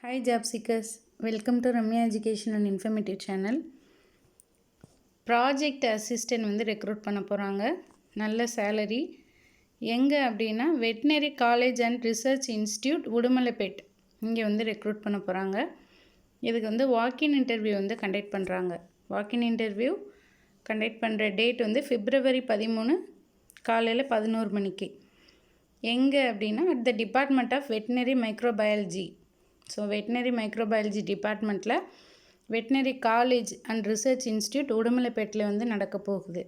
Hi job seekers, welcome to Ramya Education and Informative Channel. Project assistant வந்து recruit பண்ண போகிறாங்க. நல்ல salary. எங்கே அப்படின்னா veterinary college and research institute Udumalaipet இங்கே வந்து ரெக்ரூட் பண்ண போகிறாங்க. இதுக்கு வந்து வாக்கின் இன்டர்வியூ வந்து கண்டக்ட் பண்ணுறாங்க. வாக்கின் இன்டர்வியூ கண்டக்ட் பண்ணுற டேட் வந்து February 13 காலையில் 11 மணிக்கு. எங்கே அப்படின்னா at the department of veterinary microbiology. So veterinary microbiology டிபார்ட்மெண்ட்டில் veterinary college and research institute உடுமலைப்பேட்டில் வந்து நடக்க போகுது.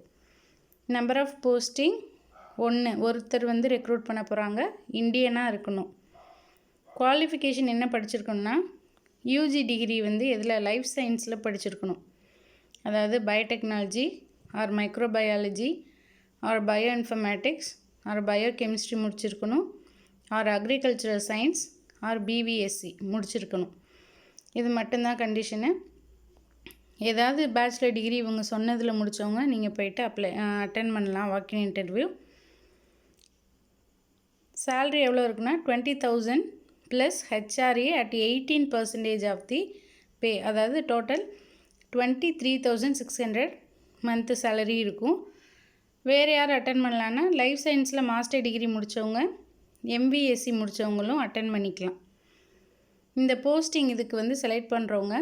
நம்பர் ஆஃப் போஸ்டிங் ஒருத்தர் வந்து ரெக்ரூட் பண்ண போகிறாங்க. இந்தியனாக இருக்கணும். குவாலிஃபிகேஷன் என்ன படிச்சிருக்கணும்னா யூஜி டிகிரி வந்து எதில் லைஃப் சயின்ஸில் படிச்சிருக்கணும். அதாவது biotechnology or microbiology or bio informatics or bio chemistry முடிச்சிருக்கணும். Or agricultural science or BVSc முடிச்சிருக்கணும். இது மட்டும்தான் கண்டிஷனு. ஏதாவது பேச்சுலர் டிகிரி இவங்க சொன்னதில் முடித்தவங்க நீங்கள் போய்ட்டு அட்டன் பண்ணலாம் வாக்கின் இன்டர்வியூ. சேல்ரி எவ்வளோ இருக்குன்னா 20,000 plus HRA at 18% of the pay. அதாவது டோட்டல் 23,600 மந்த்து சேலரி இருக்கும். வேறு யார் அட்டன் பண்ணலான்னா லைஃப் சயின்ஸில் மாஸ்டர் டிகிரி முடித்தவங்க எம்பிஎஸ்சி முடித்தவங்களும் அட்டன் பண்ணிக்கலாம். இந்த போஸ்டிங் இதுக்கு வந்து செலக்ட் பண்ணுறவங்க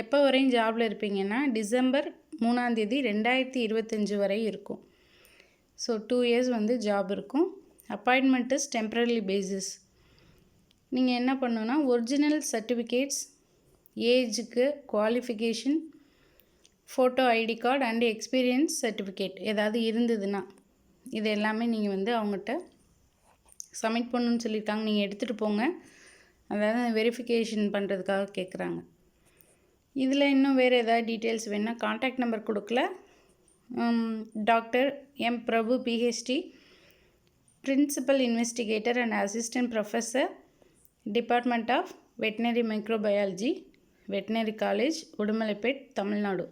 எப்போ வரையும் ஜாபில் இருப்பீங்கன்னா December 3 2025 வரை இருக்கும். ஸோ 2 years வந்து ஜாப் இருக்கும். Appointment is temporary basis. நீங்கள் என்ன பண்ணணுன்னா ஒரிஜினல் சர்டிஃபிகேட்ஸ், ஏஜுக்கு qualification, photo ID card and experience certificate ஏதாவது இருந்ததுன்னா இது எல்லாமே நீங்கள் வந்து அவங்ககிட்ட சப்மிட் பண்ணணுன்னு சொல்லியிருக்காங்க. நீங்கள் எடுத்துகிட்டு போங்க. அதாவது வெரிஃபிகேஷன் பண்ணுறதுக்காக கேட்குறாங்க. இதில் இன்னும் வேறு ஏதாவது டீட்டெயில்ஸ் வேணுன்னா கான்டாக்ட் நம்பர் கொடுக்கல. Doctor M Prabhu PhD, principal investigator and assistant professor, department of veterinary microbiology, veterinary college Udumalaipet, Tamil Nadu.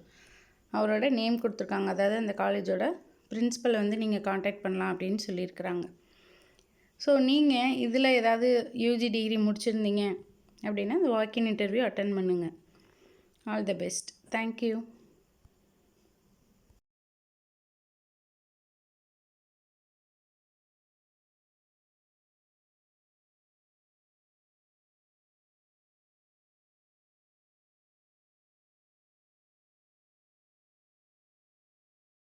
அவரோட நேம் கொடுத்துருக்காங்க. அதாவது அந்த காலேஜோட பிரின்சிபல் வந்து நீங்கள் கான்டாக்ட் பண்ணலாம் அப்படின்னு சொல்லியிருக்கிறாங்க. ஸோ நீங்கள் இதில் ஏதாவது யூஜி டிகிரி முடிச்சிருந்தீங்க அப்படின்னா அந்த வாக்கின் இன்டர்வியூ அட்டன் பண்ணுங்கள். All the best. தேங்க்யூ.